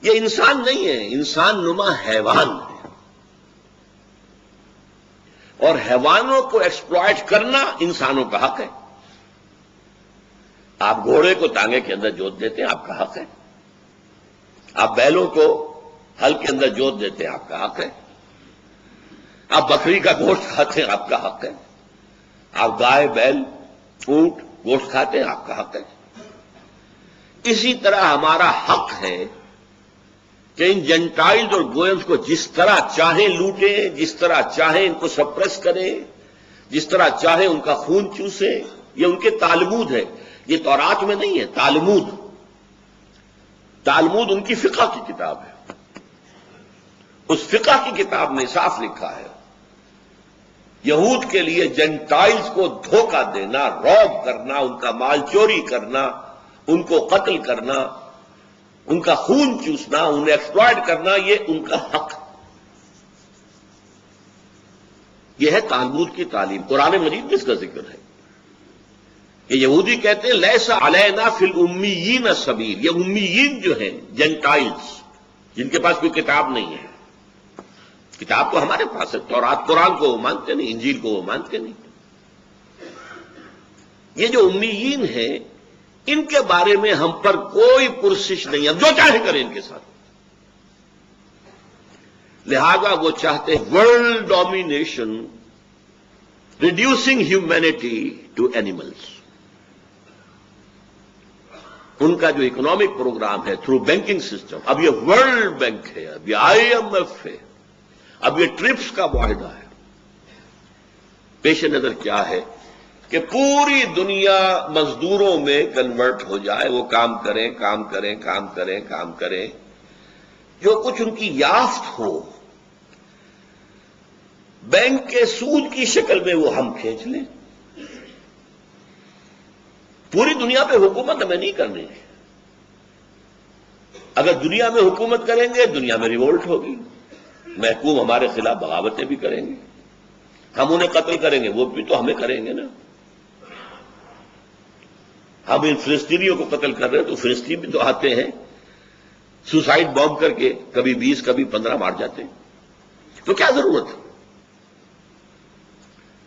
یہ انسان نہیں ہے، انسان نما حیوان ہے، اور حیوانوں کو ایکسپلائٹ کرنا انسانوں کا حق ہے۔ آپ گھوڑے کو ٹانگے کے اندر جوت دیتے ہیں، آپ کا حق ہے۔ آپ بیلوں کو ہل کے اندر جوت دیتے ہیں، آپ کا حق ہے۔ آپ بکری کا گوشت کھاتے ہیں، آپ کا حق ہے۔ آپ گائے، بیل، اونٹ گوشت کھاتے ہیں، آپ کا حق ہے۔ اسی طرح ہمارا حق ہے کہ ان جنٹائلز اور گوئنز کو جس طرح چاہیں لوٹیں، جس طرح چاہیں ان کو سپریس کریں، جس طرح چاہیں ان کا خون چوسیں۔ یہ ان کے تالمود ہے، یہ تورات میں نہیں ہے۔ تالمود ان کی فقہ کی کتاب ہے۔ اس فقہ کی کتاب میں صاف لکھا ہے، یہود کے لیے جنٹائلز کو دھوکہ دینا، روب کرنا، ان کا مال چوری کرنا، ان کو قتل کرنا، ان کا خون چوسنا، انہیں ایکسپلائٹ کرنا، یہ ان کا حق ہے۔ یہ ہے تالمود کی تعلیم۔ قرآن مجید میں اس کا ذکر ہے کہ یہودی کہتے ہیں لیسا علینا فی الامیین سبیل۔ یہ امیین جو ہیں جنٹائلز، جن کے پاس کوئی کتاب نہیں ہے، کتاب تو ہمارے پاس ہے، تورات قرآن کو وہ مانتے نہیں، انجیل کو وہ مانتے نہیں۔ یہ جو امیین ہیں ان کے بارے میں ہم پر کوئی پرسش نہیں ہے، جو چاہے کریں ان کے ساتھ۔ لہذا وہ چاہتے ہیں world domination, reducing humanity to animals. ان کا جو اکنامک پروگرام ہے تھرو بینکنگ سسٹم، اب یہ ورلڈ بینک ہے، اب یہ IMF ہے، اب یہ ٹرپس کا معاہدہ ہے۔ پیش نظر کیا ہے کہ پوری دنیا مزدوروں میں کنورٹ ہو جائے، وہ کام کریں، کام کریں، کام کریں، کام کریں، جو کچھ ان کی یافت ہو بینک کے سود کی شکل میں وہ ہم کھینچ لیں۔ پوری دنیا پہ حکومت ہمیں نہیں کرنی ہے۔ اگر دنیا میں حکومت کریں گے، دنیا میں ریوولٹ ہوگی، محکوم ہمارے خلاف بغاوتیں بھی کریں گے، ہم انہیں قتل کریں گے، وہ بھی تو ہمیں کریں گے نا۔ ہم ان فلسطینیوں کو قتل کر رہے ہیں تو فلسطین بھی تو آتے ہیں سوسائڈ بام کر کے، کبھی 20 کبھی 15 مار جاتے ہیں۔ تو کیا ضرورت ہے؟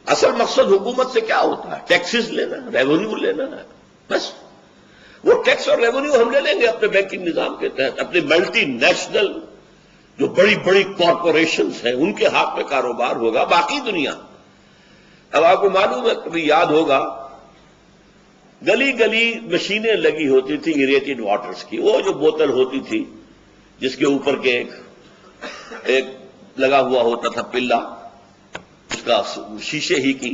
اصل مقصد حکومت سے کیا ہوتا ہے؟ ٹیکسز لینا، ریونیو لینا ہے، بس۔ وہ ٹیکس اور ریونیو ہم لے لیں گے اپنے بینکنگ نظام کے تحت۔ اپنے ملٹی نیشنل جو بڑی بڑی کارپوریشنز ہیں ان کے ہاتھ میں کاروبار ہوگا، باقی دنیا۔ اب آپ کو معلوم ہے، کبھی یاد ہوگا گلی گلی مشینیں لگی ہوتی تھی ایریٹڈ واٹرز کی، وہ جو بوتل ہوتی تھی جس کے اوپر کے ایک لگا ہوا ہوتا تھا پلہ، اس کا شیشے ہی کی،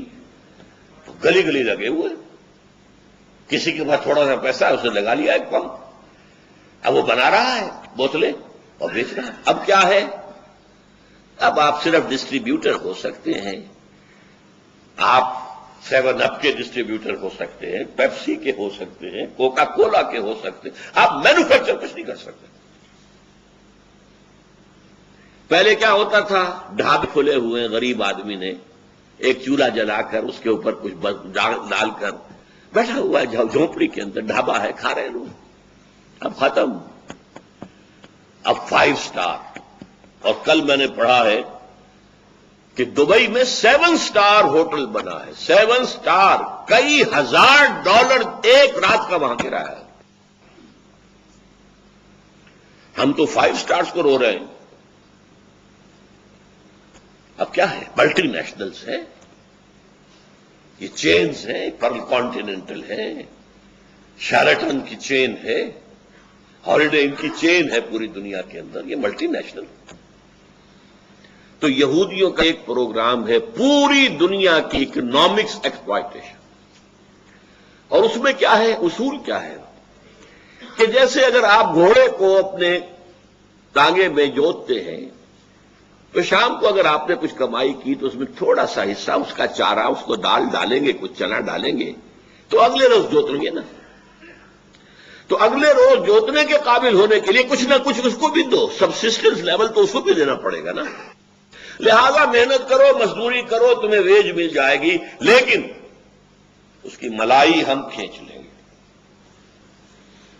گلی گلی لگے ہوئے، کسی کے پاس تھوڑا سا پیسہ ہے، اسے لگا لیا ایک پمپ، اب وہ بنا رہا ہے بوتلیں اور بیچ رہا ہے۔ اب کیا ہے؟ اب آپ صرف ڈسٹریبیوٹر ہو سکتے ہیں، آپ 7 اپ کے ڈسٹریبیوٹر ہو سکتے ہیں، پیپسی کے ہو سکتے ہیں، کوکا کولا کے ہو سکتے ہیں، آپ مینوفیکچر کچھ نہیں کر سکتے۔ پہلے کیا ہوتا تھا؟ ڈھابے کھلے ہوئے، غریب آدمی نے ایک چولہا جلا کر اس کے اوپر کچھ ڈال کر بیٹھا ہوا ہے جھونپڑی کے اندر، ڈھابا ہے، کھا رہے لوگ۔ اب ختم، اب 5 سٹار۔ اور کل میں نے پڑھا ہے کہ دبئی میں 7 سٹار ہوٹل بنا ہے، 7 سٹار، کئی ہزار ڈالر ایک رات کا وہاں کرایہ ہے۔ ہم تو 5 سٹارز کو رو رہے ہیں۔ اب کیا ہے؟ ملٹی نیشنلز ہیں، یہ چینز ہیں، پرل کانٹیننٹل ہے، شیرٹن کی چین ہے، ہالیڈے ان کی چین ہے پوری دنیا کے اندر، یہ ملٹی نیشنل۔ تو یہودیوں کا ایک پروگرام ہے پوری دنیا کی اکنامکس ایکسپلائٹیشن، اور اس میں کیا ہے؟ اصول کیا ہے کہ جیسے اگر آپ گھوڑے کو اپنے ٹانگے میں جوتتے ہیں تو شام کو اگر آپ نے کچھ کمائی کی تو اس میں تھوڑا سا حصہ اس کا چارہ، اس کو دال ڈالیں گے، کچھ چنا ڈالیں گے، تو اگلے روز جوتیں گے نا۔ تو اگلے روز جوتنے کے قابل ہونے کے لیے کچھ نہ کچھ اس کو بھی دو، سبسسٹنس لیول تو اس کو بھی دینا پڑے گا نا۔ لہذا محنت کرو، مزدوری کرو، تمہیں ویج مل جائے گی، لیکن اس کی ملائی ہم کھینچ لیں گے۔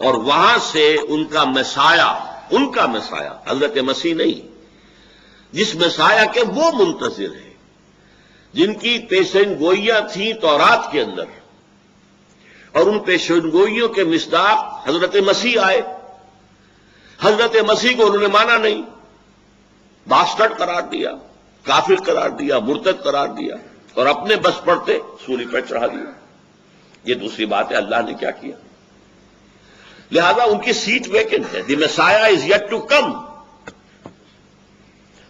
اور وہاں سے ان کا مسایہ حضرت مسیح نہیں، جس مسایہ کے وہ منتظر ہیں، جن کی پیشن گوئیاں تھیں تورات کے اندر، اور ان پیشن گوئیوں کے مصداق حضرت مسیح آئے. حضرت مسیح کو انہوں نے مانا نہیں، باسٹرڈ قرار دیا، کافر قرار دیا، مرتد قرار دیا، اور اپنے بس پڑتے سولی پر چڑھا دیا. یہ دوسری بات ہے اللہ نے کیا کیا. لہذا ان کی سیٹ ویکنٹ ہے. دی مسایہ از یٹ ٹو کم.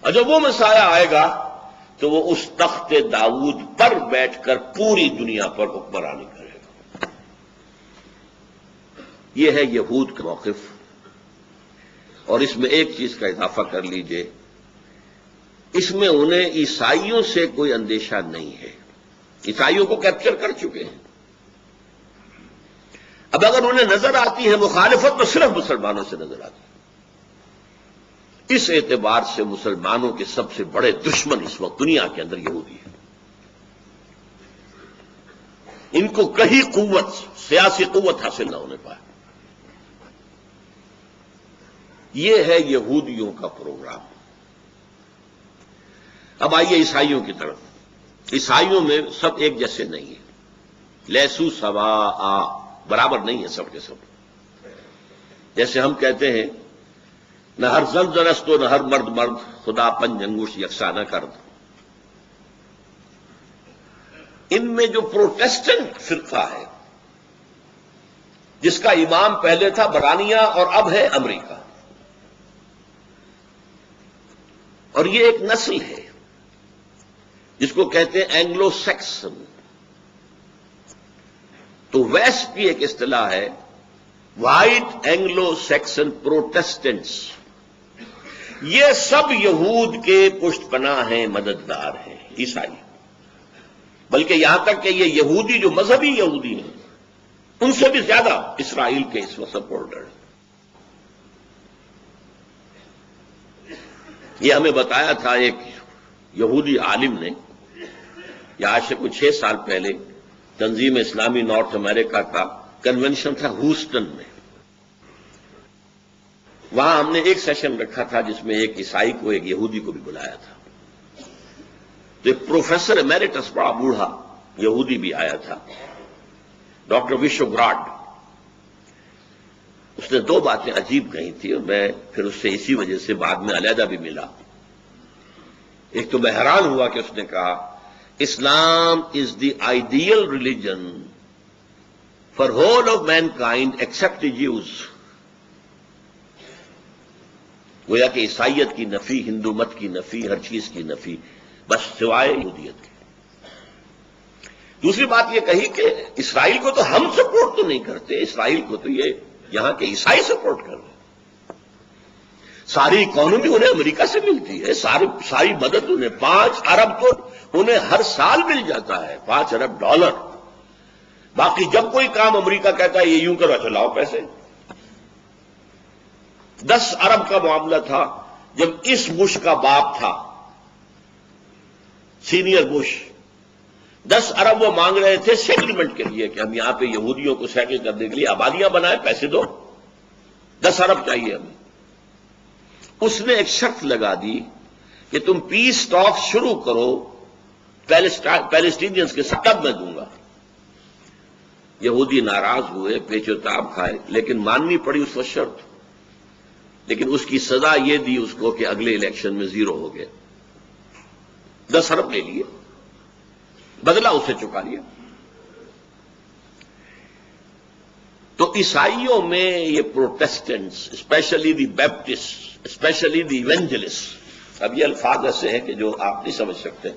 اور جب وہ مسایہ آئے گا تو وہ اس تخت داؤد پر بیٹھ کر پوری دنیا پر حکمرانی کرے گا. یہ ہے یہود کا موقف. اور اس میں ایک چیز کا اضافہ کر لیجئے، اس میں انہیں عیسائیوں سے کوئی اندیشہ نہیں ہے. عیسائیوں کو کیپچر کر چکے ہیں. اب اگر انہیں نظر آتی ہے مخالفت، تو صرف مسلمانوں سے نظر آتی ہے. اس اعتبار سے مسلمانوں کے سب سے بڑے دشمن اس وقت دنیا کے اندر یہودی ہیں. ان کو کہیں قوت، سیاسی قوت حاصل نہ ہونے پائے. یہ ہے یہودیوں کا پروگرام. اب آئیے عیسائیوں کی طرف. عیسائیوں میں سب ایک جیسے نہیں ہیں. لیسو سوا برابر نہیں ہے سب کے سب. جیسے ہم کہتے ہیں نہ ہر زن زنست و نہ ہر مرد مرد، خدا پنج انگوش یکساں نہ کرد. ان میں جو پروٹیسٹنٹ فرقہ ہے، جس کا امام پہلے تھا برانیہ اور اب ہے امریکہ، اور یہ ایک نسل ہے جس کو کہتے ہیں اینگلو سیکسن. تو ویسٹ کی ایک اصطلاح ہے وائٹ اینگلو سیکسن پروٹیسٹنٹس. یہ سب یہود کے پشت پناہ ہیں، مددگار ہیں، عیسائی. بلکہ یہاں تک کہ یہ یہودی جو مذہبی یہودی ہیں، ان سے بھی زیادہ اسرائیل کے اس وقت سپورٹر ہیں. یہ ہمیں بتایا تھا ایک یہودی عالم نے، یا آج سے کچھ 6 سال پہلے تنظیم اسلامی نارتھ امریکہ کا کنونشن تھا ہوسٹن میں. وہاں ہم نے ایک سیشن رکھا تھا جس میں ایک عیسائی کو ایک یہودی کو بھی بلایا تھا. تو ایک پروفیسر ایمیریٹس، بڑا بوڑھا یہودی بھی آیا تھا، ڈاکٹر وشو گراڈ. اس نے 2 باتیں عجیب کہی تھی، اور میں پھر اس سے اسی وجہ سے بعد میں علیحدہ بھی ملا. ایک تو میں حیران ہوا کہ اس نے کہا Islam is the ideal religion for whole of mankind except the Jews. گویا کہ عیسائیت کی نفی، ہندو مت کی نفی، ہر چیز کی نفی، بس سوائے یہودیت کے. دوسری بات یہ کہی کہ اسرائیل کو تو ہم سپورٹ تو نہیں کرتے، اسرائیل کو تو یہ یہاں کے عیسائی سپورٹ کر رہے ہیں. ساری اکانومی انہیں امریکہ سے ملتی ہے، ساری مدد انہیں 5 ارب تو انہیں ہر سال مل جاتا ہے، $5 ارب. باقی جب کوئی کام امریکہ کہتا ہے یہ یوں کرو، چلاؤ پیسے. 10 ارب کا معاملہ تھا جب اس بش کا باپ تھا، سینئر بش. 10 ارب وہ مانگ رہے تھے سیٹلمنٹ کے لیے کہ ہم یہاں پہ یہودیوں کو سیٹل کرنے کے لیے آبادیاں بنائیں، پیسے دو، 10 ارب چاہیے ہمیں. اس نے ایک شرط لگا دی کہ تم پیس ٹاک شروع کرو پیلسٹینینز کے ساتھ، تب میں دوں گا. یہودی ناراض ہوئے، پیچ و تاب کھائے، لیکن ماننی پڑی اس وقت شرط. لیکن اس کی سزا یہ دی اس کو کہ اگلے الیکشن میں 0 ہو گئے. 10 ارب لے لیے، بدلہ اسے چکا لیا. تو عیسائیوں میں یہ Protestants, specially the Baptist, specially the evangelist, اب یہ الفاظ ایسے ہیں کہ جو آپ نہیں سمجھ سکتے،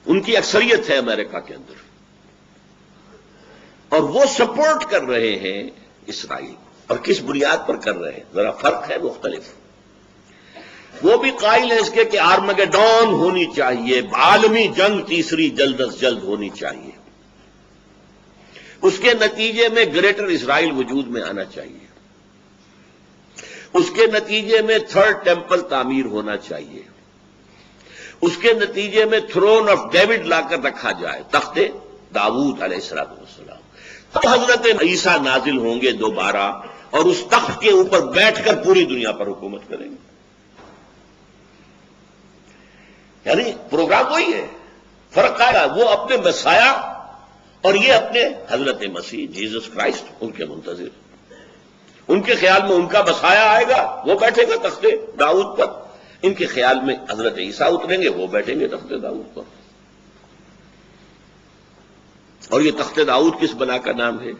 ان کی اکثریت ہے امریکہ کے اندر، اور وہ سپورٹ کر رہے ہیں اسرائیل. اور کس بنیاد پر کر رہے ہیں؟ ذرا فرق ہے، مختلف. وہ بھی قائل ہے اس کے کہ آرمگیڈون ہونی چاہیے، عالمی جنگ تیسری جلد از جلد ہونی چاہیے. اس کے نتیجے میں گریٹر اسرائیل وجود میں آنا چاہیے. اس کے نتیجے میں 3rd ٹیمپل تعمیر ہونا چاہیے. اس کے نتیجے میں تھرون آف ڈیوڈ لا کر رکھا جائے، تخت داؤد علیہ السلام. تو حضرت عیسیٰ نازل ہوں گے دوبارہ اور اس تخت کے اوپر بیٹھ کر پوری دنیا پر حکومت کریں گے. یعنی پروگرام وہی ہے، فرق آیا وہ اپنے مسایہ اور یہ اپنے حضرت مسیح جیزس کرائسٹ ان کے منتظر. ان کے خیال میں ان کا مسایہ آئے گا، وہ بیٹھے گا تخت داؤد پر. ان کے خیال میں حضرت عیسیٰ اتریں گے، وہ بیٹھیں گے تخت داؤد پر. اور یہ تخت داؤد کس بنا کا نام ہے؟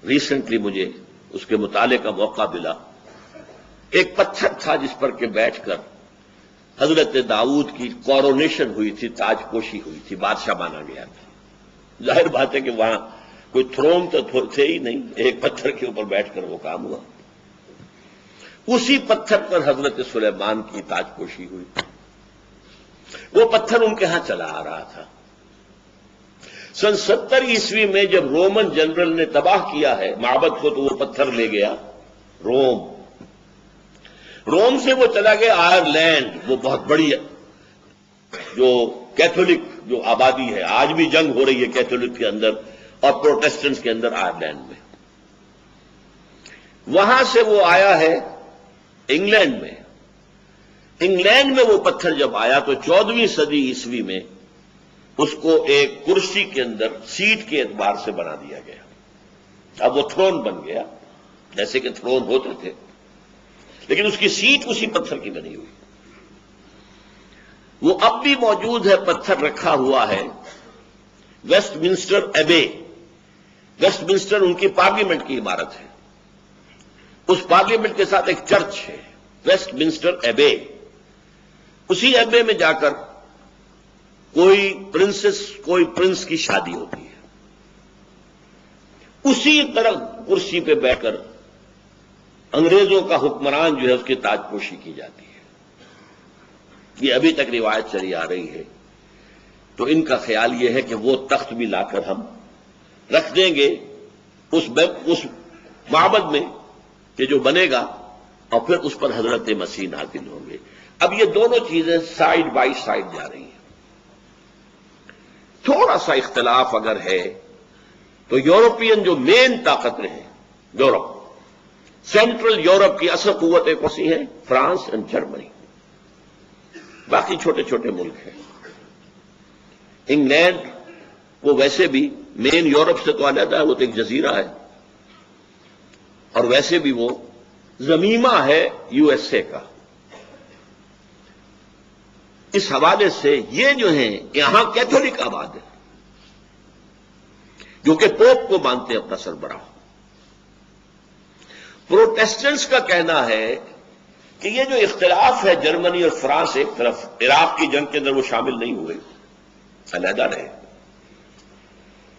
ریسنٹلی مجھے اس کے مطالعے کا موقع ملا. ایک پتھر تھا جس پر کہ بیٹھ کر حضرت داؤد کی کورونیشن ہوئی تھی، تاج پوشی ہوئی تھی، بادشاہ مانا گیا تھا. ظاہر بات ہے کہ وہاں کوئی تھرون تو تھے ہی نہیں، ایک پتھر کے اوپر بیٹھ کر وہ کام ہوا. اسی پتھر پر حضرت سلیمان کی تاج پوشی ہوئی. وہ پتھر ان کے ہاں چلا آ رہا تھا. سن 70 عیسوی میں جب رومن جنرل نے تباہ کیا ہے معبد کو، تو وہ پتھر لے گیا روم سے وہ چلا گیا آئرلینڈ. وہ بہت بڑی جو کیتھولک جو آبادی ہے، آج بھی جنگ ہو رہی ہے کیتھولک کے اندر اور پروٹیسٹنٹس کے اندر آئرلینڈ میں. وہاں سے وہ آیا ہے انگلینڈ میں. انگلینڈ میں وہ پتھر جب آیا تو 14ویں صدی عیسوی میں اس کو ایک کرسی کے اندر سیٹ کے اعتبار سے بنا دیا گیا. اب وہ تھرون بن گیا، جیسے کہ تھرون ہوتے تھے، لیکن اس کی سیٹ اسی پتھر کی بنی ہوئی. وہ اب بھی موجود ہے، پتھر رکھا ہوا ہے. Westminster Abbey, Westminster ان کی پارلیمنٹ کی عمارت ہے. اس پارلیمنٹ کے ساتھ ایک چرچ ہے، ویسٹ منسٹر ایبے. اسی ایبے میں جا کر کوئی پرنس کی شادی ہوتی ہے. اسی طرح کرسی پہ بیٹھ کر انگریزوں کا حکمران جو ہے اس کی تاج پوشی کی جاتی ہے. یہ ابھی تک روایت چلی آ رہی ہے. تو ان کا خیال یہ ہے کہ وہ تخت بھی لا کر ہم رکھ دیں گے اس معبد میں کہ جو بنے گا، اور پھر اس پر حضرت مسیح نازل ہوں گے. اب یہ دونوں چیزیں سائیڈ بائی سائیڈ جا رہی ہیں. تھوڑا سا اختلاف اگر ہے تو یورپین جو مین طاقتیں ہیں، یورپ، سینٹرل یورپ کی اصل قوتیں کون سی ہیں؟ France and Germany. باقی چھوٹے چھوٹے ملک ہیں. انگلینڈ وہ ویسے بھی مین یورپ سے تو علیحدہ ہے، وہ تو ایک جزیرہ ہے، اور ویسے بھی وہ زمیمہ ہے یو ایس اے کا. اس حوالے سے یہ جو ہیں یہاں کیتھولک آباد ہے، جو کہ پوپ کو مانتے ہیں اپنا سربراہ. پروٹیسٹنٹس کا کہنا ہے کہ یہ جو اختلاف ہے، جرمنی اور فرانس ایک طرف، عراق کی جنگ کے اندر وہ شامل نہیں ہوئے، علیحدہ رہے.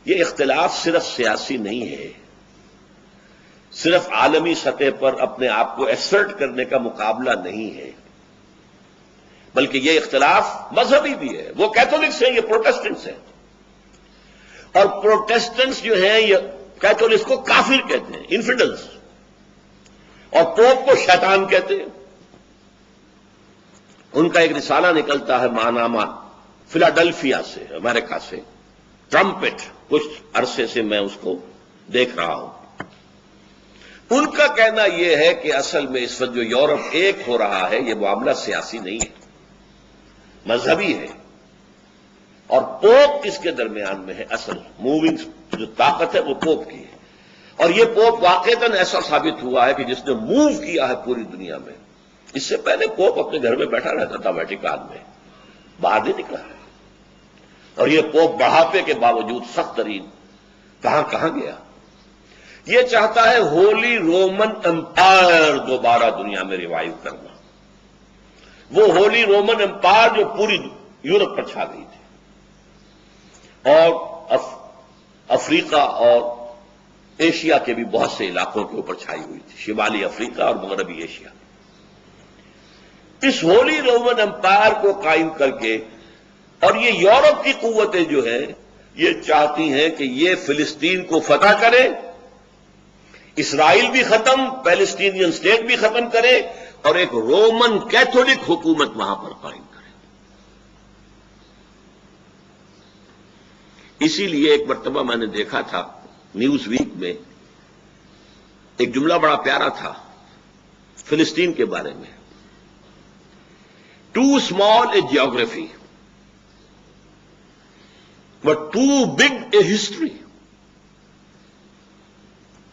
یہ اختلاف صرف سیاسی نہیں ہے، صرف عالمی سطح پر اپنے آپ کو ایسرٹ کرنے کا مقابلہ نہیں ہے، بلکہ یہ اختلاف مذہبی بھی ہے. وہ کیتھولکس ہیں، یہ پروٹیسٹنٹس ہیں. اور پروٹیسٹنٹس جو ہیں یہ کیتھولکس کو کافر کہتے ہیں، انفیڈلس، اور پوپ کو شیطان کہتے ہیں. ان کا ایک رسالہ نکلتا ہے ماہنامہ، فلاڈلفیا سے، امریکہ سے، ٹرمپٹ. کچھ عرصے سے میں اس کو دیکھ رہا ہوں. ان کا کہنا یہ ہے کہ اصل میں اس وقت جو یورپ ایک ہو رہا ہے، یہ معاملہ سیاسی نہیں ہے، مذہبی ہے. اور پوپ اس کے درمیان میں ہے. اصل موونگ جو طاقت ہے وہ پوپ کی ہے. اور یہ پوپ واقعتاً ایسا ثابت ہوا ہے کہ جس نے موو کیا ہے پوری دنیا میں. اس سے پہلے پوپ اپنے گھر میں بیٹھا رہتا تھا ویٹیکان میں، باہر نہیں نکلا. اور یہ پوپ بڑھاپے کے باوجود سخت ترین کہاں کہاں گیا. یہ چاہتا ہے ہولی رومن امپائر دوبارہ دنیا میں ریوائیو کرنا. وہ ہولی رومن امپائر جو پوری یورپ پر چھا گئی تھی، اور افریقہ اور ایشیا کے بھی بہت سے علاقوں کے اوپر چھائی ہوئی تھی، شمالی افریقہ اور مغربی ایشیا. اس ہولی رومن امپائر کو قائم کر کے، اور یہ یورپ کی قوتیں جو ہیں یہ چاہتی ہیں کہ یہ فلسطین کو فتح کرے، اسرائیل بھی ختم، پیلسٹینین اسٹیٹ بھی ختم کرے، اور ایک رومن کیتھولک حکومت وہاں پر قائم کرے. اسی لیے ایک مرتبہ میں نے دیکھا تھا نیوز ویک میں ایک جملہ بڑا پیارا تھا فلسطین کے بارے میں. Too small a geography but too big a history.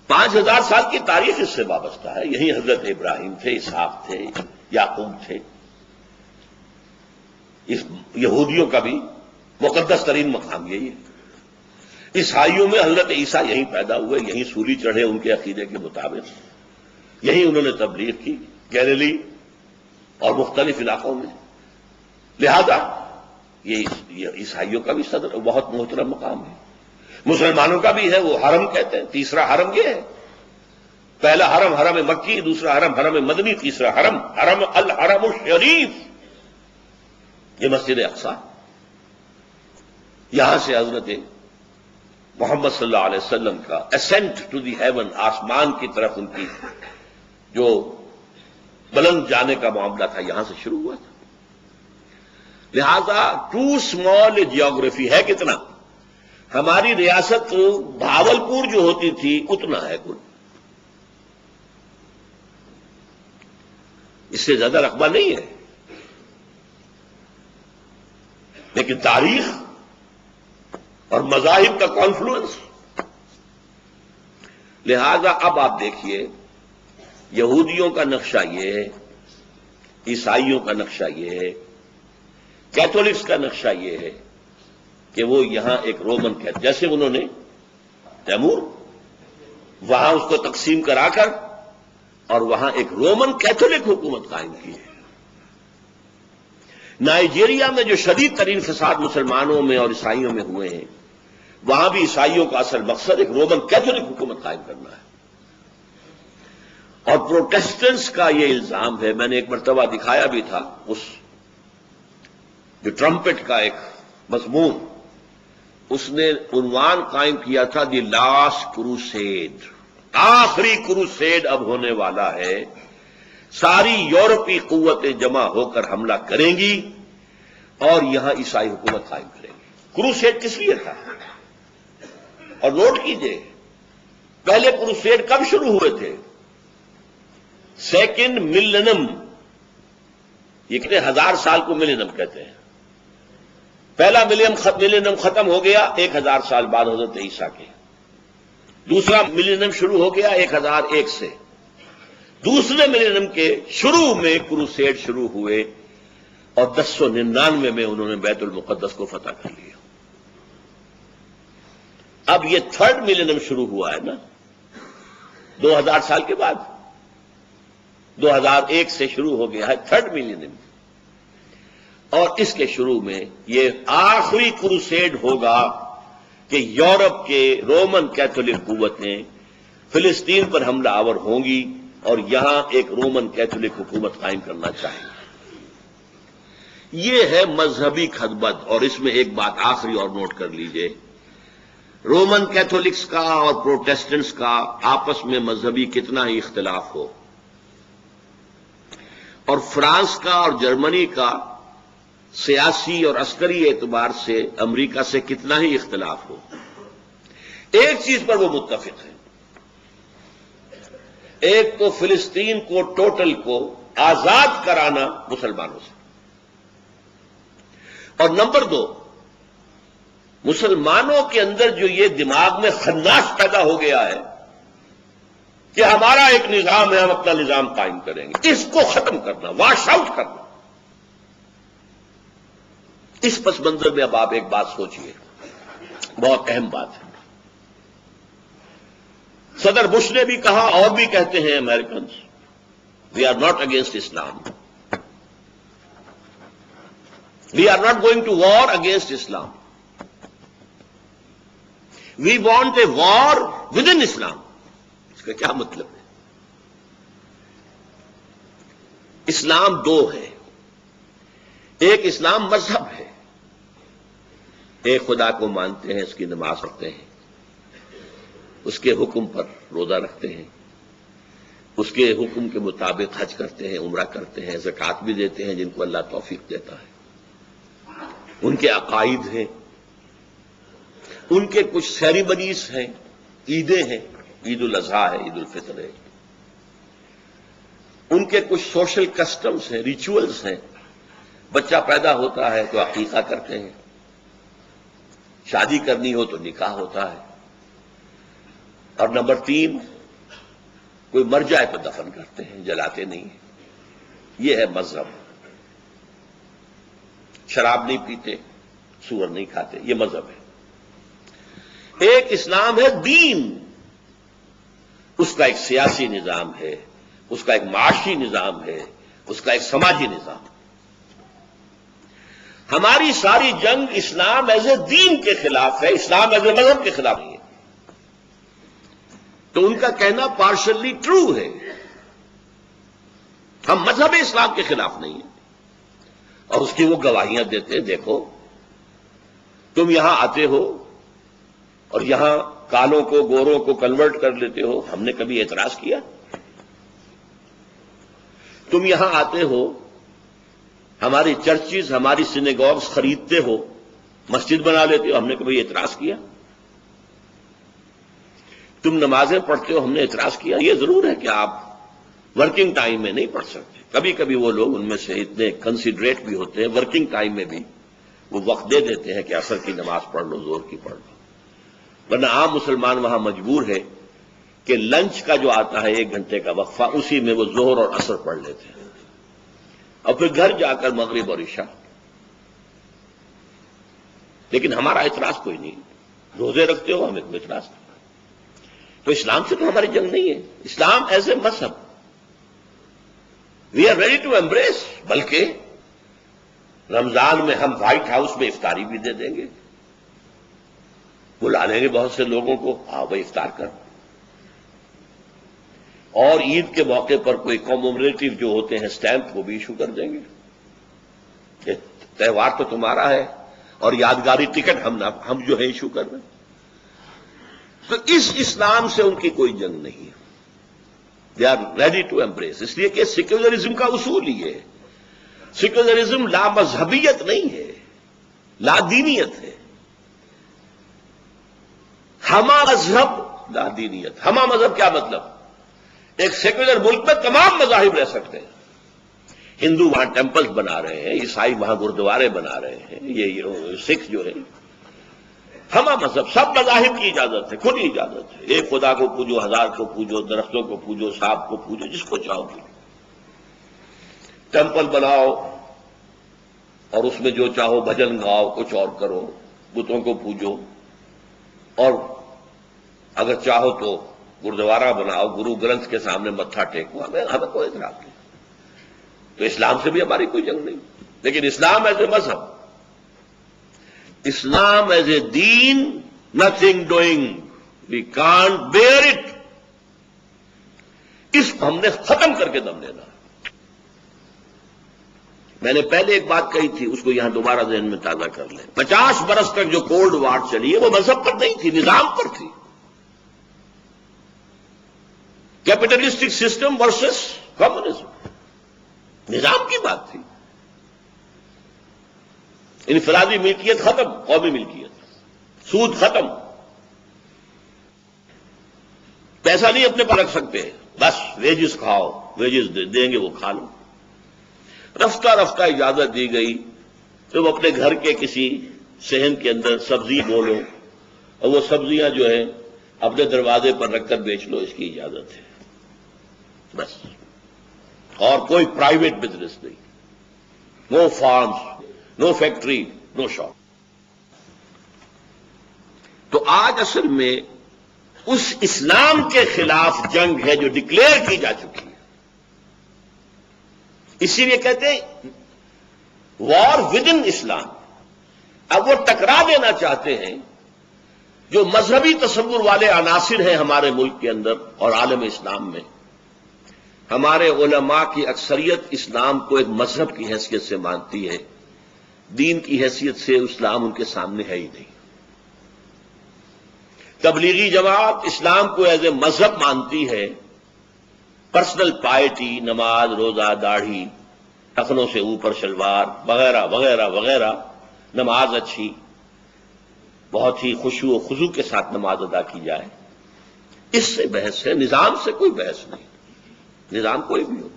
5000 سال کی تاریخ اس سے وابستہ ہے. یہی حضرت ابراہیم تھے، اسحاق تھے، یعقوب تھے. اس یہودیوں کا بھی مقدس ترین مقام یہی ہے. عیسائیوں میں حضرت عیسیٰ یہیں پیدا ہوئے، یہیں سولی چڑھے ان کے عقیدے کے مطابق. یہیں انہوں نے تبلیغ کی گیلیلی اور مختلف علاقوں میں. لہذا یہ عیسائیوں کا بھی صدر بہت محترم مقام ہے. مسلمانوں کا بھی ہے، وہ حرم کہتے ہیں. تیسرا حرم یہ ہے. پہلا حرم حرم مکی، دوسرا حرم حرم مدنی، تیسرا حرم حرم الحرم الشریف. یہ مسجد اقصی. یہاں سے حضرت محمد صلی اللہ علیہ وسلم کا اسینٹ ٹو دی ہیون، آسمان کی طرف ان کی جو بلند جانے کا معاملہ تھا یہاں سے شروع ہوا تھا. لہذا ٹو اسمال جیوگرافی ہے کتنا؟ ہماری ریاست بھاولپور جو ہوتی تھی اتنا ہے کل. اس سے زیادہ رقبہ نہیں ہے. لیکن تاریخ اور مذاہب کا کانفلوئنس. لہذا اب آپ دیکھیے یہودیوں کا نقشہ یہ ہے، عیسائیوں کا نقشہ یہ ہے، کیتھولکس کا نقشہ یہ ہے کہ وہ یہاں ایک رومن کیتھولک، جیسے انہوں نے تیمور وہاں اس کو تقسیم کرا کر اور وہاں ایک رومن کیتھولک حکومت قائم کی ہے. نائجیریا میں جو شدید ترین فساد مسلمانوں میں اور عیسائیوں میں ہوئے ہیں، وہاں بھی عیسائیوں کا اصل مقصد ایک رومن کیتھولک حکومت قائم کرنا ہے. اور پروٹیسٹنٹس کا یہ الزام ہے، میں نے ایک مرتبہ دکھایا بھی تھا اس جو ٹرمپٹ کا ایک مضمون، اس نے عنوان قائم کیا تھا دی لاسٹ کروسیڈ. آخری کروسیڈ اب ہونے والا ہے. ساری یورپی قوتیں جمع ہو کر حملہ کریں گی اور یہاں عیسائی حکومت قائم کریں گی. کروسیڈ کس لیے تھا؟ اور نوٹ کیجئے پہلے کروسیڈ کب شروع ہوئے تھے؟ سیکنڈ ملینم. یہ کتنے ہزار سال کو ملینم کہتے ہیں. پہلا ملینم ختم ہو گیا 1000 سال بعد حضرت عیسیٰ کے. دوسرا ملینم شروع ہو گیا 1001 سے. دوسرے ملینم کے شروع میں کروسیڈ شروع ہوئے اور 1099 میں انہوں نے بیت المقدس کو فتح کر لیا. اب یہ تھرڈ ملینم شروع ہوا ہے نا 2000 سال کے بعد. 2001 سے شروع ہو گیا ہے تھرڈ ملینم. اور اس کے شروع میں یہ آخری کروسیڈ ہوگا کہ یورپ کے رومن کیتھولک قوتیں فلسطین پر حملہ آور ہوں گی اور یہاں ایک رومن کیتھولک حکومت قائم کرنا چاہیں گے. یہ ہے مذہبی خدمت. اور اس میں ایک بات آخری اور نوٹ کر لیجئے، رومن کیتھولکس کا اور پروٹیسٹنٹس کا آپس میں مذہبی کتنا ہی اختلاف ہو، اور فرانس کا اور جرمنی کا سیاسی اور عسکری اعتبار سے امریکہ سے کتنا ہی اختلاف ہو، ایک چیز پر وہ متفق ہیں. ایک تو فلسطین کو ٹوٹل کو آزاد کرانا مسلمانوں سے، اور نمبر 2 مسلمانوں کے اندر جو یہ دماغ میں خناس پیدا ہو گیا ہے کہ ہمارا ایک نظام ہے، ہم اپنا نظام قائم کریں گے، اس کو ختم کرنا، واش آؤٹ کرنا. اس پس منظر میں اب آپ ایک بات سوچئے، بہت اہم بات ہے. صدر بش نے بھی کہا اور بھی کہتے ہیں Americans, we are not against Islam, we are not going to war against Islam, we want a war within Islam. اس کا کیا مطلب ہے؟ اسلام 2 ہے. ایک اسلام مذہب ہے، ایک خدا کو مانتے ہیں، اس کی نماز پڑھتے ہیں، اس کے حکم پر روزہ رکھتے ہیں، اس کے حکم کے مطابق حج کرتے ہیں، عمرہ کرتے ہیں، زکوٰۃ بھی دیتے ہیں جن کو اللہ توفیق دیتا ہے. ان کے عقائد ہیں، ان کے کچھ سیریمنیز ہیں، عیدیں ہیں، عید الاضحیٰ ہے، عید الفطر ہے، ان کے کچھ سوشل کسٹمز ہیں، ریچولز ہیں. بچہ پیدا ہوتا ہے تو عقیقہ کرتے ہیں، شادی کرنی ہو تو نکاح ہوتا ہے، اور نمبر 3 کوئی مر جائے تو دفن کرتے ہیں، جلاتے نہیں ہیں. یہ ہے مذہب. شراب نہیں پیتے، سور نہیں کھاتے، یہ مذہب ہے. ایک اسلام ہے دین، اس کا ایک سیاسی نظام ہے، اس کا ایک معاشی نظام ہے، اس کا ایک سماجی نظام. ہماری ساری جنگ اسلام ایز اے دین کے خلاف ہے، اسلام ایز اے مذہب کے خلاف نہیں ہے. تو ان کا کہنا پارشلی ٹرو ہے. ہم مذہب اسلام کے خلاف نہیں ہیں، اور اس کی وہ گواہیاں دیتے ہیں. دیکھو تم یہاں آتے ہو اور یہاں کالوں کو گوروں کو کنورٹ کر لیتے ہو، ہم نے کبھی اعتراض کیا؟ تم یہاں آتے ہو، ہماری چرچز ہماری سینیگوگز خریدتے ہو، مسجد بنا لیتے ہو، ہم نے کبھی اعتراض کیا؟ تم نمازیں پڑھتے ہو، ہم نے اعتراض کیا؟ یہ ضرور ہے کہ آپ ورکنگ ٹائم میں نہیں پڑھ سکتے. کبھی کبھی وہ لوگ ان میں سے اتنے کنسیڈریٹ بھی ہوتے ہیں، ورکنگ ٹائم میں بھی وہ وقت دے دیتے ہیں کہ عصر کی نماز پڑھ لو، زور کی پڑھ لو. ورنہ عام مسلمان وہاں مجبور ہے کہ لنچ کا جو آتا ہے 1 گھنٹے کا وقفہ، اسی میں وہ ظہر اور عصر پڑھ لیتے ہیں، اور پھر گھر جا کر مغرب اور عشاء. لیکن ہمارا اعتراض کوئی نہیں. روزے رکھتے ہو، ہم ایک اعتراض کرتے. تو اسلام سے تو ہماری جنگ نہیں ہے. اسلام ایز اے مذہب we are ready to embrace. بلکہ رمضان میں ہم وائٹ ہاؤس میں افطاری بھی دے دیں گے، بلا لیں گے بہت سے لوگوں کو، آؤ بھائی افطار کر. اور عید کے موقع پر کوئی کمیموریٹو جو ہوتے ہیں سٹیمپ، وہ بھی ایشو کر دیں گے. یہ تہوار تو تمہارا ہے، اور یادگاری ٹکٹ ہم جو ہے ایشو کر رہے ہیں. تو اس اسلام سے ان کی کوئی جنگ نہیں ہے. They are ready to embrace. اس لیے کہ سیکولرزم کا اصول ہی ہے. سیکولرزم لا مذہبیت نہیں ہے، لا دینیت ہے. ہما مذہب لا دینیت. ہما مذہب کیا مطلب؟ ایک سیکولر ملک میں تمام مذاہب رہ سکتے ہیں. ہندو وہاں ٹیمپلز بنا رہے ہیں، عیسائی وہاں گردوارے بنا رہے ہیں، یہ سکھ جو ہے. ہما مذہب، سب مذاہب کی اجازت ہے، کھلی اجازت ہے. ایک خدا کو پوجو، 1000 کو پوجو، درختوں کو پوجو، سانپ کو پوجو، جس کو چاہو پوجو. ٹیمپل بناؤ اور اس میں جو چاہو بھجن گاؤ، کچھ اور کرو، بتوں کو پوجو، اور اگر چاہو تو گردوارہ بناؤ، گرو گرنتھ کے سامنے متھا ٹیکو. ہمیں کوئی اعتراض نہیں. تو اسلام سے بھی ہماری کوئی جنگ نہیں. لیکن اسلام ایز اے مذہب، اسلام ایز اے دین، nothing doing. We can't bear it. اس کو ہم نے ختم کر کے دم دینا. میں نے پہلے ایک بات کہی تھی، اس کو یہاں دوبارہ ذہن میں تازہ کر لیں. 50 برس تک جو کولڈ وار چلی ہے وہ مذہب پر نہیں تھی، نظام پر تھی. کیپٹلسٹک سسٹم ورسس کمیونزم، نظام کی بات تھی. انفرادی ملکیت ختم، قومی ملکیت، سود ختم. پیسہ نہیں اپنے پاس رکھ سکتے، بس ویجز کھاؤ، ویجز دیں گے وہ کھا لو. رفتہ رفتہ اجازت دی گئی. تم اپنے گھر کے کسی صحن کے اندر سبزی بولو، اور وہ سبزیاں جو ہیں اپنے دروازے پر رکھ کر بیچ لو، اس کی اجازت ہے بس. اور کوئی پرائیویٹ بزنس نہیں. نو فارمز، نو فیکٹری، نو شاپ. تو آج اصل میں اس اسلام کے خلاف جنگ ہے جو ڈکلیئر کی جا چکی ہے. اسی لیے کہتے ہیں وار ود ان اسلام. اب وہ ٹکرا دینا چاہتے ہیں جو مذہبی تصور والے عناصر ہیں ہمارے ملک کے اندر اور عالم اسلام میں. ہمارے علماء کی اکثریت اسلام کو ایک مذہب کی حیثیت سے مانتی ہے، دین کی حیثیت سے اسلام ان کے سامنے ہے ہی نہیں. تبلیغی جماعت اسلام کو ایز اے مذہب مانتی ہے. پرسنل پائٹی، نماز، روزہ، داڑھی، ٹخنوں سے اوپر شلوار وغیرہ وغیرہ وغیرہ. نماز اچھی، بہت ہی خشوع و خضوع کے ساتھ نماز ادا کی جائے. اس سے بحث ہے، نظام سے کوئی بحث نہیں، نظام کوئی بھی ہو۔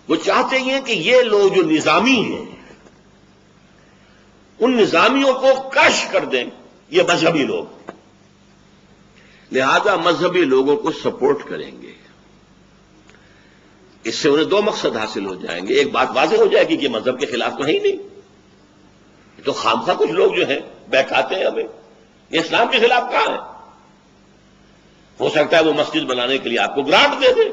وہ چاہتے ہیں کہ یہ لوگ جو نظامی ہیں ان نظامیوں کو کش کر دیں، یہ مذہبی لوگ، لہذا مذہبی لوگوں کو سپورٹ کریں گے۔ اس سے انہیں دو مقصد حاصل ہو جائیں گے، ایک بات واضح ہو جائے گی کہ مذہب کے خلاف تو ہے ہی نہیں، تو خامخواہ کچھ لوگ جو ہیں بہکاتے ہیں ہمیں، یہ اسلام کے خلاف کہاں ہے؟ ہو سکتا ہے وہ مسجد بنانے کے لیے آپ کو گرانٹ دے دے،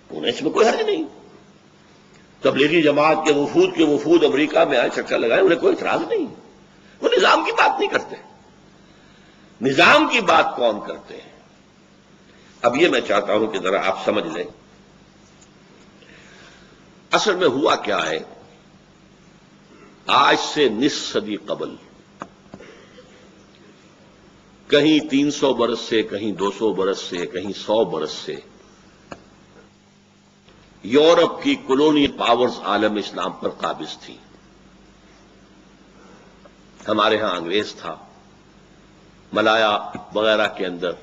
انہیں اس میں کوئی حرج نہیں۔ تبلیغی جماعت کے وفود امریکہ میں آئے، چکر لگائے، انہیں کوئی اعتراض نہیں، وہ نظام کی بات نہیں کرتے۔ نظام کی بات کون کرتے ہیں؟ اب یہ میں چاہتا ہوں کہ ذرا آپ سمجھ لیں اصل میں ہوا کیا ہے۔ آج سے نصف صدی قبل، کہیں 300 برس سے، کہیں 200 برس سے، کہیں 100 برس سے یورپ کی کولونی پاورز عالم اسلام پر قابض تھی۔ ہمارے ہاں انگریز تھا، ملایا وغیرہ کے اندر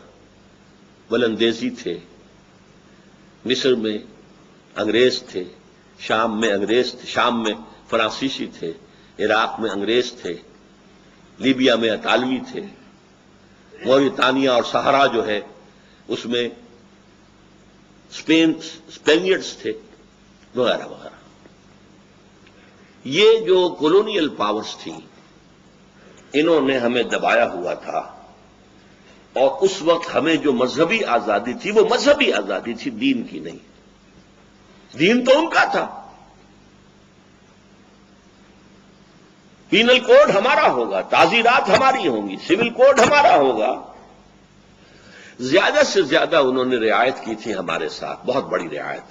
ولندیزی تھے، مصر میں انگریز تھے، شام میں انگریز تھے، شام میں فرانسیسی تھے، عراق میں انگریز تھے، لیبیا میں اطالوی تھے، موریتانیہ اور صحرا جو ہے اس میں اسپینیڈز تھے، وغیرہ وغیرہ۔ یہ جو کولونیل پاورز تھیں انہوں نے ہمیں دبایا ہوا تھا، اور اس وقت ہمیں جو مذہبی آزادی تھی وہ مذہبی آزادی تھی، دین کی نہیں۔ دین تو ان کا تھا، پینل کوڈ ہمارا ہوگا، تعزیرات ہماری ہوں گی، سول کوڈ ہمارا ہوگا۔ زیادہ سے زیادہ انہوں نے رعایت کی تھی ہمارے ساتھ، بہت بڑی رعایت۔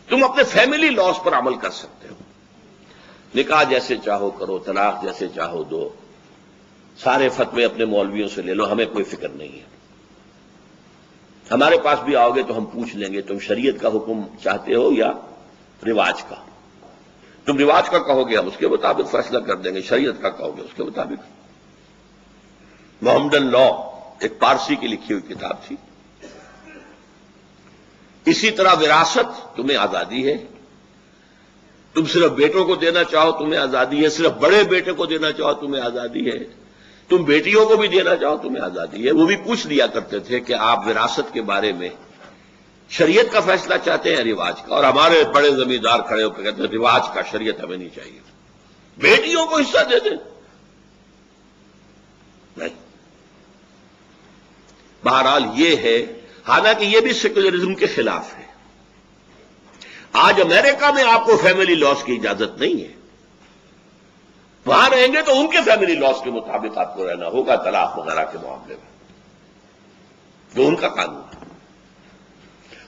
تم اپنے فیملی لاز پر عمل کر سکتے ہو، نکاح جیسے چاہو کرو، طلاق جیسے چاہو دو، سارے فتوے اپنے مولویوں سے لے لو، ہمیں کوئی فکر نہیں ہے۔ ہمارے پاس بھی آؤ گے تو ہم پوچھ لیں گے تم شریعت کا حکم چاہتے ہو یا رواج کا؟ تم رواج کا کہو گے ہم اس کے مطابق فیصلہ کر دیں گے، شریعت کا کہو گے اس کے مطابق۔ محمدن لا ایک پارسی کی لکھی ہوئی کتاب تھی۔ اسی طرح وراثت، تمہیں آزادی ہے، تم صرف بیٹوں کو دینا چاہو تمہیں آزادی ہے، صرف بڑے بیٹے کو دینا چاہو تمہیں آزادی ہے، تم بیٹیوں کو بھی دینا چاہو تمہیں آزادی ہے۔ وہ بھی پوچھ لیا کرتے تھے کہ آپ وراثت کے بارے میں شریعت کا فیصلہ چاہتے ہیں رواج کا؟ اور ہمارے بڑے زمیندار کھڑے ہو کے کہتے ہیں رواج کا، شریعت ہمیں نہیں چاہیے، بیٹیوں کو حصہ دے دیں۔ نہیں، بہرحال یہ ہے، حالانکہ یہ بھی سیکولرزم کے خلاف ہے۔ آج امریکہ میں آپ کو فیملی لاز کی اجازت نہیں ہے، وہاں رہیں گے تو ان کے فیملی لاز کے مطابق آپ کو رہنا ہوگا، طلاق وغیرہ کے معاملے میں، جو ان کا قانون ہے۔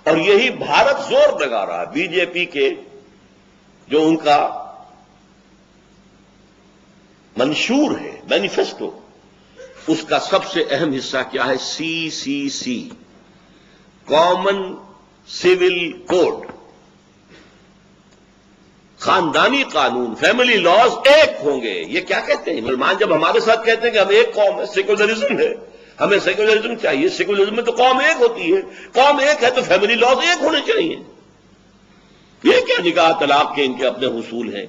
اور یہی بھارت زور لگا رہا ہے، بی جے پی کے جو ان کا منشور ہے، مینیفیسٹو، اس کا سب سے اہم حصہ کیا ہے؟ CCC، کامن سول کوڈ، خاندانی قانون، فیملی لاز ایک ہوں گے۔ یہ کیا کہتے ہیں مسلمان جب ہمارے ساتھ کہتے ہیں کہ ہم ایک قوم ہے، سیکولرزم ہے، ہمیں سیکولرزم چاہیے، سیکولرزم میں تو قوم ایک ہوتی ہے، قوم ایک ہے تو فیملی لاز ایک ہونے چاہیے۔ یہ کیا نکاح طلاق کے ان کے اپنے حصول ہیں؟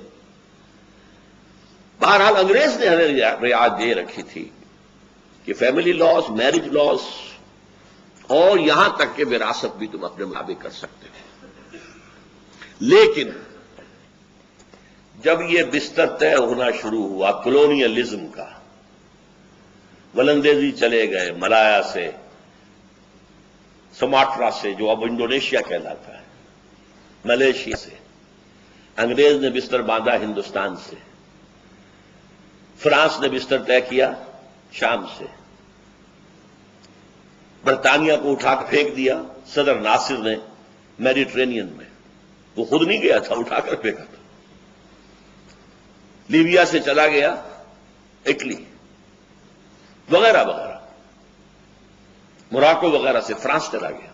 بہرحال انگریز نے ہمیں رعایت دے رکھی تھی کہ فیملی لاز، میرج لاز، اور یہاں تک کہ وراثت بھی تم اپنے مطابق کر سکتے ہو۔ لیکن جب یہ بستر طے ہونا شروع ہوا کولونیلزم کا، ولندیزی چلے گئے، ملایا سے، سماٹرا سے جو اب انڈونیشیا کہلاتا ہے، ملیشیا سے، انگریز نے بستر باندھا ہندوستان سے، فرانس نے بستر طے کیا شام سے، برطانیہ کو اٹھا کر پھینک دیا صدر ناصر نے میڈیٹرینین میں، وہ خود نہیں گیا تھا، اٹھا کر پھینکا تھا۔ لیبیا سے چلا گیا اٹلی وغیرہ وغیرہ، موراکو وغیرہ سے فرانس چلا گیا۔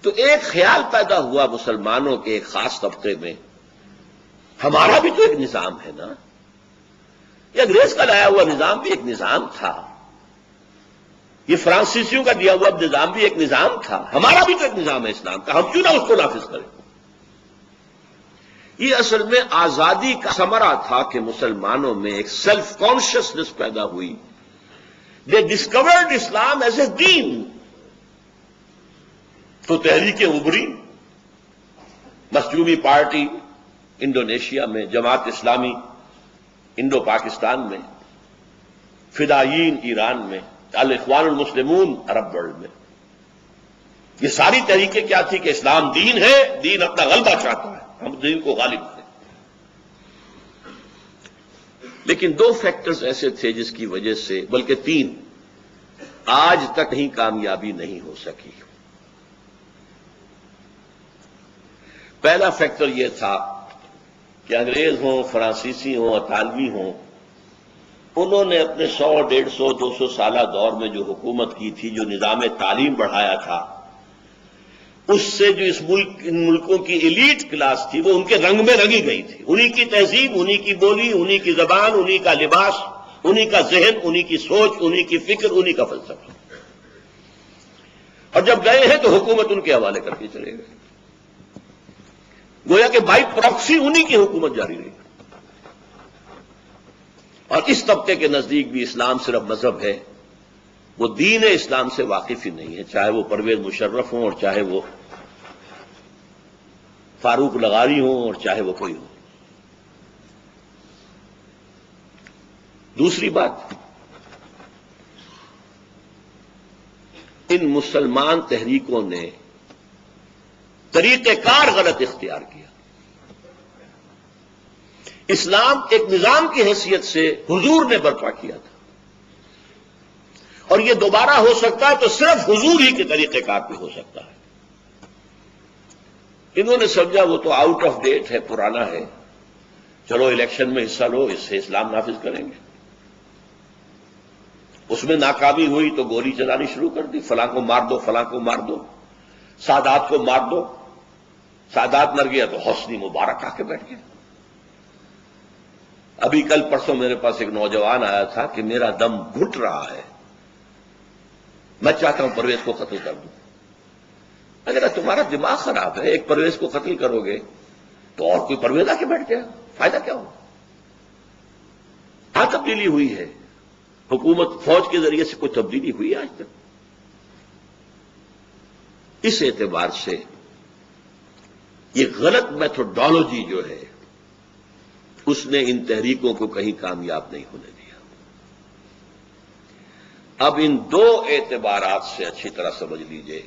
تو ایک خیال پیدا ہوا مسلمانوں کے ایک خاص طبقے میں، ہمارا بھی تو ایک نظام ہے نا، یہ انگریز کا لایا ہوا نظام بھی ایک نظام تھا، یہ فرانسیسیوں کا دیا ہوا نظام بھی ایک نظام تھا، ہمارا بھی تو ایک نظام ہے اسلام کا، ہم کیوں نہ اس کو نافذ کریں؟ یہ اصل میں آزادی کا ثمرہ تھا کہ مسلمانوں میں ایک سیلف کانشیسنس پیدا ہوئی. دے ڈسکورڈ اسلام ایز اے دین. تو تحریکیں ابھری، مخدومی پارٹی انڈونیشیا میں، جماعت اسلامی انڈو پاکستان میں، فدائیین ایران میں، الاخوان المسلمون عرب ورلڈ میں. یہ ساری تحریکیں کیا تھی کہ اسلام دین ہے، دین اپنا غلبہ چاہتا ہے، ہم دین کو غالب کریں. لیکن دو فیکٹرز ایسے تھے جس کی وجہ سے، بلکہ تین، آج تک ہی کامیابی نہیں ہو سکی. پہلا فیکٹر یہ تھا کہ انگریز ہوں، فرانسیسی ہوں، اطالوی ہوں، انہوں نے اپنے 100، 150، 200 سالہ دور میں جو حکومت کی تھی، جو نظام تعلیم بڑھایا تھا، اس سے جو ان ملکوں کی ایلیٹ کلاس تھی وہ ان کے رنگ میں رنگی گئی تھی. انہی کی تہذیب، انہی کی بولی، انہی کی زبان، انہی کا لباس، انہی کا ذہن، انہی کی سوچ، انہی کی فکر، انہی کا فلسفہ. اور جب گئے ہیں تو حکومت ان کے حوالے کر کے چلے گئے، گویا کہ بائی پراکسی انہی کی حکومت جاری رہی. اور اس طبقے کے نزدیک بھی اسلام صرف مذہب ہے، وہ دین اسلام سے واقف ہی نہیں ہے، چاہے وہ پرویز مشرف ہوں اور چاہے وہ فاروق لغاری ہوں اور چاہے وہ کوئی ہو. دوسری بات، ان مسلمان تحریکوں نے طریقہ کار غلط اختیار کیا. اسلام ایک نظام کی حیثیت سے حضور نے برپا کیا تھا، اور یہ دوبارہ ہو سکتا ہے تو صرف حضور ہی کے طریقہ کار پہ ہو سکتا ہے. انہوں نے سمجھا وہ تو آؤٹ آف ڈیٹ ہے، پرانا ہے، چلو الیکشن میں حصہ لو، اس سے اسلام نافذ کریں گے. اس میں ناکامی ہوئی تو گولی چلانی شروع کر دی، فلاں کو مار دو، فلاں کو مار دو، سادات کو مار دو. سادات مر گیا تو حسنی مبارک آ کے بیٹھ گیا. ابھی کل پرسوں میرے پاس ایک نوجوان آیا تھا کہ میرا دم گھٹ رہا ہے، میں چاہتا ہوں پرویز کو قتل کر دوں. اگر تمہارا دماغ خراب ہے، ایک پرویز کو قتل کرو گے تو اور کوئی پرویز آ کے بیٹھ جائے، فائدہ کیا ہو؟ کہاں تبدیلی ہوئی ہے؟ حکومت فوج کے ذریعے سے کوئی تبدیلی ہوئی ہے آج تک؟ اس اعتبار سے یہ غلط میتھوڈالوجی جو ہے اس نے ان تحریکوں کو کہیں کامیاب نہیں ہونے دیا. اب ان دو اعتبارات سے اچھی طرح سمجھ لیجئے.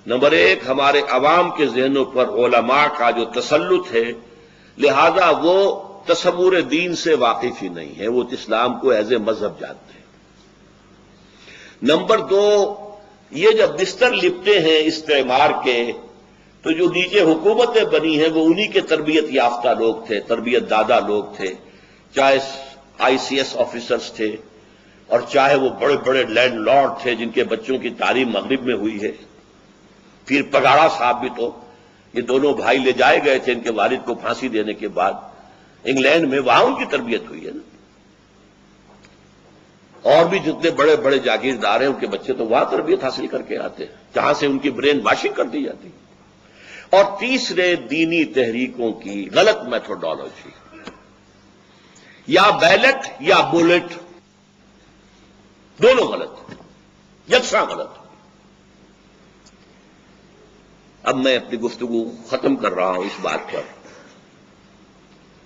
نمبر ایک، ہمارے عوام کے ذہنوں پر علماء کا جو تسلط ہے، لہذا وہ تصور دین سے واقف ہی نہیں ہے، وہ اسلام کو ایز اے مذہب جانتے ہیں. نمبر دو، یہ جب بستر لپٹے ہیں استعمار کے، تو جو نیچے حکومتیں بنی ہیں وہ انہی کے تربیت یافتہ لوگ تھے، تربیت دادا لوگ تھے، چاہے آئی سی ایس آفیسرز تھے اور چاہے وہ بڑے بڑے لینڈ لارڈ تھے جن کے بچوں کی تعلیم مغرب میں ہوئی ہے. پھر پگاڑا صاحب بھی تو، یہ دونوں بھائی لے جائے گئے تھے ان کے والد کو پھانسی دینے کے بعد انگلینڈ میں، وہاں ان کی تربیت ہوئی ہے نا. اور بھی جتنے بڑے بڑے جاگیردار ہیں ان کے بچے تو وہاں تربیت حاصل کر کے آتے ہیں جہاں سے ان کی برین واشنگ کر دی جاتی. اور تیسرے، دینی تحریکوں کی غلط میتھوڈالوجی، یا بیلٹ یا بولٹ، دونوں غلط، یکساں غلط. اب میں اپنی گفتگو ختم کر رہا ہوں اس بات پر.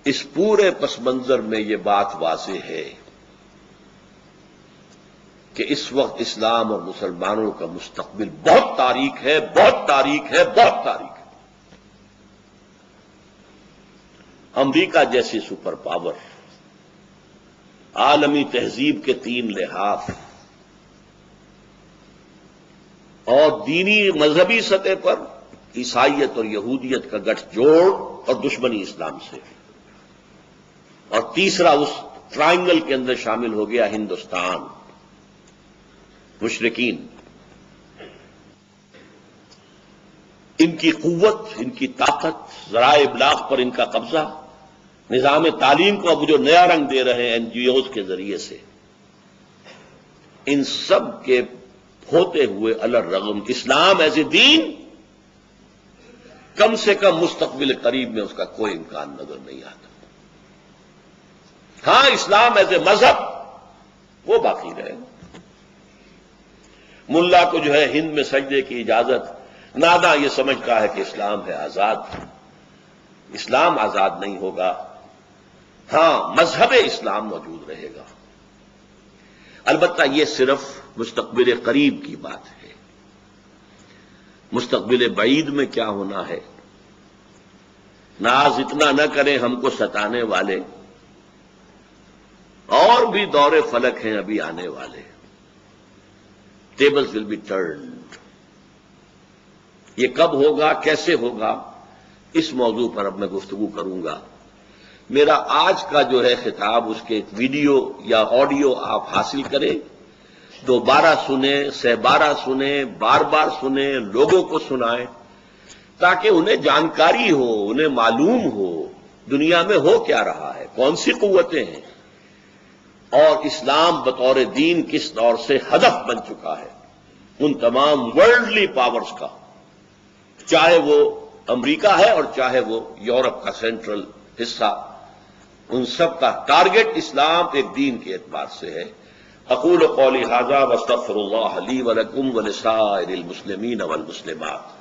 اس پورے پس منظر میں یہ بات واضح ہے کہ اس وقت اسلام اور مسلمانوں کا مستقبل بہت تاریک ہے، بہت تاریک ہے، بہت تاریک ہے. امریکہ جیسی سپر پاور، عالمی تہذیب کے 3 لحاف اور دینی مذہبی سطح پر عیسائیت اور یہودیت کا گٹھ جوڑ اور دشمنی اسلام سے، اور تیسرا اس ٹرائنگل کے اندر شامل ہو گیا ہندوستان، مشرکین. ان کی قوت، ان کی طاقت، ذرائع ابلاغ پر ان کا قبضہ نظام تعلیم کو اب جو نیا رنگ دے رہے ہیں NGOs کے ذریعے سے، ان سب کے ہوتے ہوئے الرغم اسلام ایز اے دین کم سے کم مستقبل قریب میں اس کا کوئی امکان نظر نہیں آتا۔ ہاں، اسلام ایز اے مذہب وہ باقی رہے گا۔ ملا کو جو ہے ہند میں سجدے کی اجازت، نادا یہ سمجھتا ہے کہ اسلام ہے آزاد، اسلام آزاد نہیں ہوگا۔ ہاں، مذہب اسلام موجود رہے گا، البتہ یہ صرف مستقبل قریب کی بات ہے۔ مستقبل بعید میں کیا ہونا ہے؟ ناز اتنا نہ کریں ہم کو ستانے والے، اور بھی دور فلک ہیں ابھی آنے والے۔ Tables will be turned. یہ کب ہوگا، کیسے ہوگا، اس موضوع پر اب میں گفتگو کروں گا۔ میرا آج کا جو ہے خطاب، اس کے ایک ویڈیو یا آڈیو آپ حاصل کریں، دوبارہ سنیں، سہ بارہ سنیں، بار بار سنیں، لوگوں کو سنائیں، تاکہ انہیں جانکاری ہو، انہیں معلوم ہو دنیا میں ہو کیا رہا ہے، کون سی قوتیں ہیں، اور اسلام بطور دین کس طور سے ہدف بن چکا ہے ان تمام ورلڈلی پاورز کا، چاہے وہ امریکہ ہے اور چاہے وہ یورپ کا سینٹرل حصہ، ان سب کا ٹارگٹ اسلام ایک دین کے اعتبار سے ہے۔ اقول قولی ھذا واستغفر اللہ لی ولکم ولسائر المسلمین والمسلمات۔